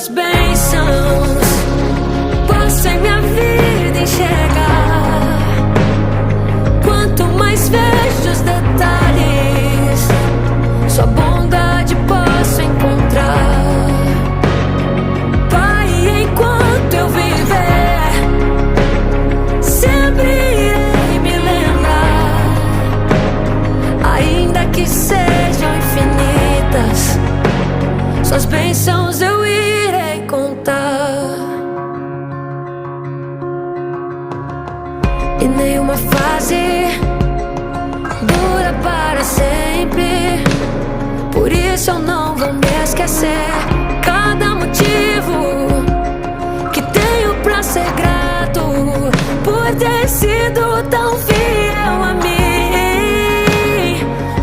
suas bênçãos posso em minha vida enxergar. Quanto mais vejo os detalhes, sua bondade posso encontrar. Pai, enquanto eu viver, sempre irei me lembrar. Ainda que sejam infinitas, suas bênçãos eu irei contar. E nenhuma fase dura para sempre, por isso eu não vou me esquecer